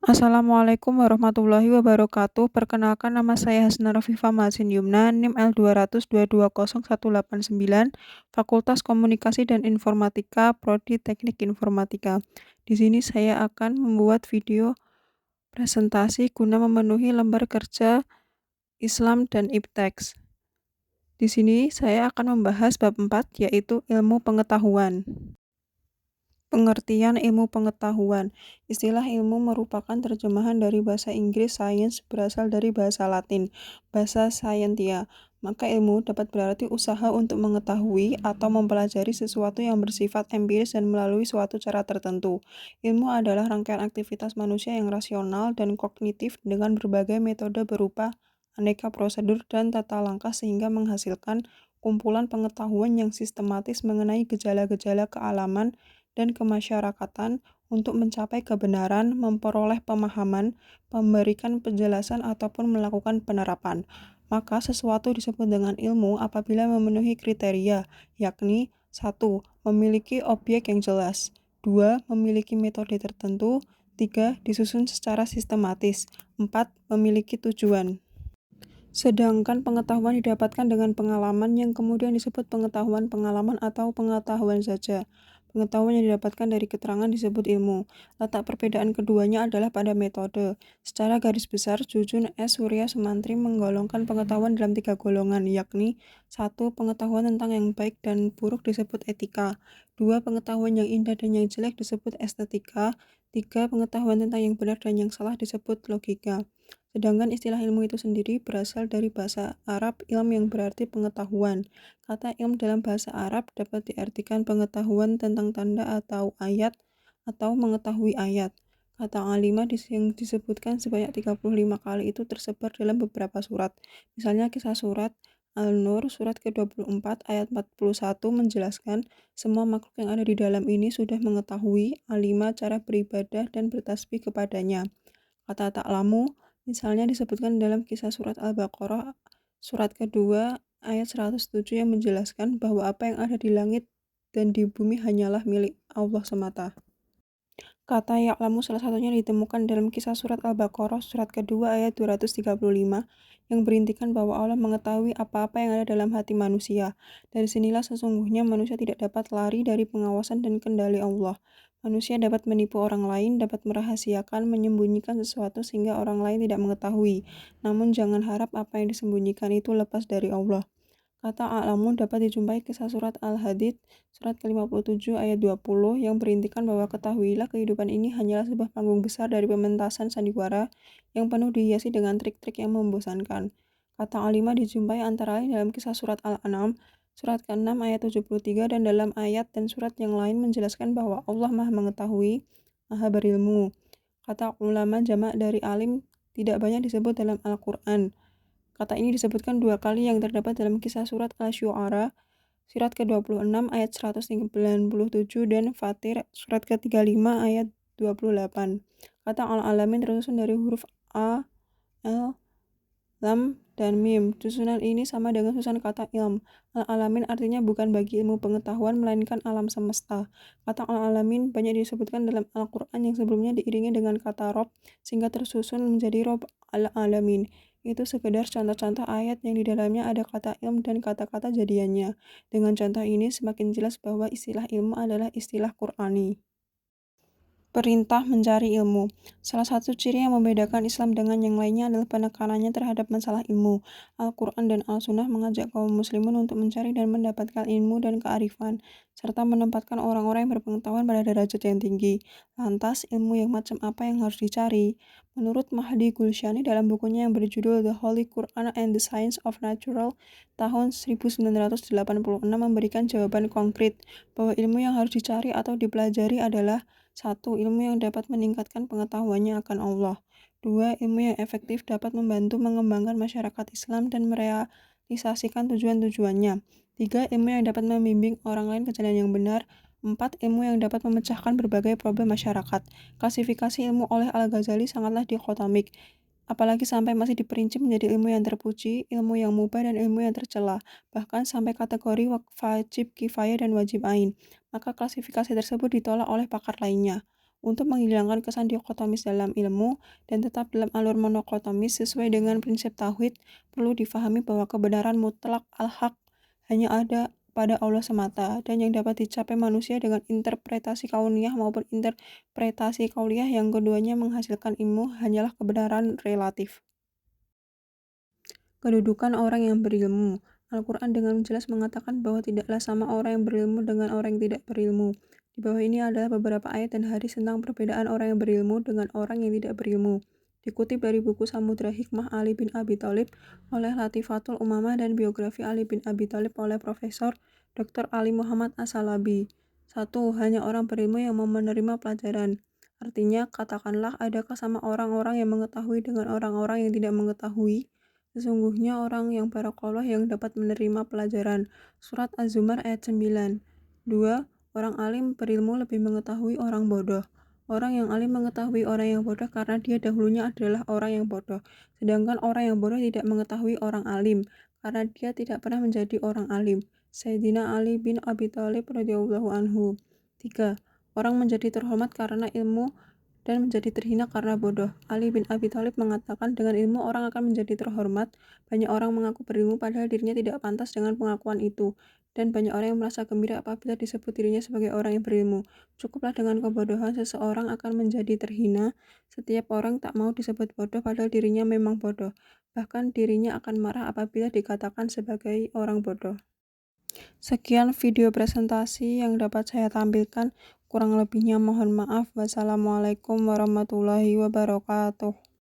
Assalamualaikum warahmatullahi wabarakatuh. Perkenalkan nama saya Hasna Rafifah Masin Yumna, NIM L2220189, Fakultas Komunikasi dan Informatika, Prodi Teknik Informatika. Di sini saya akan membuat video presentasi guna memenuhi lembar kerja Islam dan IPTEX. Di sini saya akan membahas bab 4, yaitu ilmu pengetahuan. Pengertian ilmu pengetahuan. Istilah ilmu merupakan terjemahan dari bahasa Inggris science berasal dari bahasa Latin, bahasa scientia. Maka ilmu dapat berarti usaha untuk mengetahui atau mempelajari sesuatu yang bersifat empiris dan melalui suatu cara tertentu. Ilmu adalah rangkaian aktivitas manusia yang rasional dan kognitif dengan berbagai metode berupa aneka prosedur dan tata langkah sehingga menghasilkan kumpulan pengetahuan yang sistematis mengenai gejala-gejala kealaman dan kemasyarakatan untuk mencapai kebenaran, memperoleh pemahaman, memberikan penjelasan ataupun melakukan penerapan. Maka sesuatu disebut dengan ilmu apabila memenuhi kriteria, yakni 1. Memiliki objek yang jelas, 2. Memiliki metode tertentu, 3. Disusun secara sistematis, 4. Memiliki tujuan. Sedangkan pengetahuan didapatkan dengan pengalaman yang kemudian disebut pengetahuan pengalaman atau pengetahuan saja. Pengetahuan yang didapatkan dari keterangan disebut ilmu. Letak perbedaan keduanya adalah pada metode. Secara garis besar, Jujun S. Surya Sumantri menggolongkan pengetahuan dalam 3 golongan, yakni 1. Pengetahuan tentang yang baik dan buruk disebut etika, 2. Pengetahuan yang indah dan yang jelek disebut estetika, 3. Pengetahuan tentang yang benar dan yang salah disebut logika. Sedangkan istilah ilmu itu sendiri berasal dari bahasa Arab ilm yang berarti pengetahuan. Kata ilm dalam bahasa Arab dapat diartikan pengetahuan tentang tanda atau ayat atau mengetahui ayat. Kata alimah yang disebutkan sebanyak 35 kali itu tersebar dalam beberapa surat. Misalnya kisah surat Al-Nur surat ke-24 ayat 41 menjelaskan semua makhluk yang ada di dalam ini sudah mengetahui alimah cara beribadah dan bertasbih kepadanya. Kata ta'lamu misalnya disebutkan dalam kisah surat Al-Baqarah surat kedua ayat 107 yang menjelaskan bahwa apa yang ada di langit dan di bumi hanyalah milik Allah semata. Kata ya'lamu salah satunya ditemukan dalam kisah surat Al-Baqarah surat kedua ayat 235 yang berintikan bahwa Allah mengetahui apa-apa yang ada dalam hati manusia. Dari sinilah sesungguhnya manusia tidak dapat lari dari pengawasan dan kendali Allah. Manusia dapat menipu orang lain, dapat merahasiakan, menyembunyikan sesuatu sehingga orang lain tidak mengetahui. Namun jangan harap apa yang disembunyikan itu lepas dari Allah. Kata a'lamu dapat dijumpai kisah surat Al-Hadid, surat ke-57 ayat 20 yang berintikan bahwa ketahuilah kehidupan ini hanyalah sebuah panggung besar dari pementasan sandiwara yang penuh dihiasi dengan trik-trik yang membosankan. Kata alimah dijumpai antara lain dalam kisah surat Al-An'am, surat ke-6 ayat 73 dan dalam ayat dan surat yang lain menjelaskan bahwa Allah Maha Mengetahui, Maha Berilmu. Kata ulama jamak dari alim tidak banyak disebut dalam Al-Quran. Kata ini disebutkan 2 kali yang terdapat dalam kisah surat Al-Syu'ara, surat ke-26 ayat 197 dan Fatir, surat ke-35 ayat 28. Kata al-alamin tersusun dari huruf A, L, Lam, dan Mim. Susunan ini sama dengan susunan kata ilm. Al-alamin artinya bukan bagi ilmu pengetahuan, melainkan alam semesta. Kata al-alamin banyak disebutkan dalam Al-Quran yang sebelumnya diiringi dengan kata Rob, sehingga tersusun menjadi Rob al-alamin. Itu sekedar contoh-contoh ayat yang di dalamnya ada kata ilm dan kata-kata jadiannya. Dengan contoh ini semakin jelas bahwa istilah ilmu adalah istilah Qur'ani. Perintah mencari ilmu. Salah satu ciri yang membedakan Islam dengan yang lainnya adalah penekanannya terhadap masalah ilmu. Al-Quran dan Al-Sunnah mengajak kaum muslimin untuk mencari dan mendapatkan ilmu dan kearifan, serta menempatkan orang-orang yang berpengetahuan pada derajat yang tinggi. Lantas, ilmu yang macam apa yang harus dicari? Menurut Mahdi Gulshani dalam bukunya yang berjudul The Holy Quran and the Science of Natural tahun 1986 memberikan jawaban konkret bahwa ilmu yang harus dicari atau dipelajari adalah 1. Ilmu yang dapat meningkatkan pengetahuannya akan Allah. 2. Ilmu yang efektif dapat membantu mengembangkan masyarakat Islam dan merealisasikan tujuan-tujuannya. 3. Ilmu yang dapat membimbing orang lain ke jalan yang benar. 4. Ilmu yang dapat memecahkan berbagai problem masyarakat. Klasifikasi ilmu oleh Al-Ghazali sangatlah dikotomik, apalagi sampai masih diperinci menjadi ilmu yang terpuji, ilmu yang mubah, dan ilmu yang tercela, bahkan sampai kategori wajib kifayah dan wajib ain. Maka klasifikasi tersebut ditolak oleh pakar lainnya. Untuk menghilangkan kesan dikotomis dalam ilmu dan tetap dalam alur monokotomis sesuai dengan prinsip tauhid, perlu difahami bahwa kebenaran mutlak al-haq hanya ada pada Allah semata, dan yang dapat dicapai manusia dengan interpretasi kauniyah maupun interpretasi kauliyah yang keduanya menghasilkan ilmu hanyalah kebenaran relatif. Kedudukan orang yang berilmu. Al-Quran dengan jelas mengatakan bahwa tidaklah sama orang yang berilmu dengan orang yang tidak berilmu. Di bawah ini adalah beberapa ayat dan hadis tentang perbedaan orang yang berilmu dengan orang yang tidak berilmu. Dikutip dari buku Samudra Hikmah Ali bin Abi Thalib oleh Latifatul Umamah dan biografi Ali bin Abi Thalib oleh Profesor Dr. Ali Muhammad As-Salabi. 1. Hanya orang berilmu yang mau menerima pelajaran. Artinya, katakanlah adakah sama orang-orang yang mengetahui dengan orang-orang yang tidak mengetahui? Sesungguhnya orang yang barakallah yang dapat menerima pelajaran. Surat Az-Zumar ayat 9. 2. Orang alim berilmu lebih mengetahui orang bodoh. Orang yang alim mengetahui orang yang bodoh karena dia dahulunya adalah orang yang bodoh. Sedangkan orang yang bodoh tidak mengetahui orang alim karena dia tidak pernah menjadi orang alim. Sayyidina Ali bin Abi Thalib radhiyallahu anhu. 3. Orang menjadi terhormat karena ilmu dan menjadi terhina karena bodoh. Ali bin Abi Thalib mengatakan dengan ilmu orang akan menjadi terhormat. Banyak orang mengaku berilmu padahal dirinya tidak pantas dengan pengakuan itu. Dan banyak orang yang merasa gembira apabila disebut dirinya sebagai orang yang berilmu. Cukuplah dengan kebodohan seseorang akan menjadi terhina. Setiap orang tak mau disebut bodoh padahal dirinya memang bodoh. Bahkan dirinya akan marah apabila dikatakan sebagai orang bodoh. Sekian video presentasi yang dapat saya tampilkan. Kurang lebihnya mohon maaf. Wassalamualaikum warahmatullahi wabarakatuh.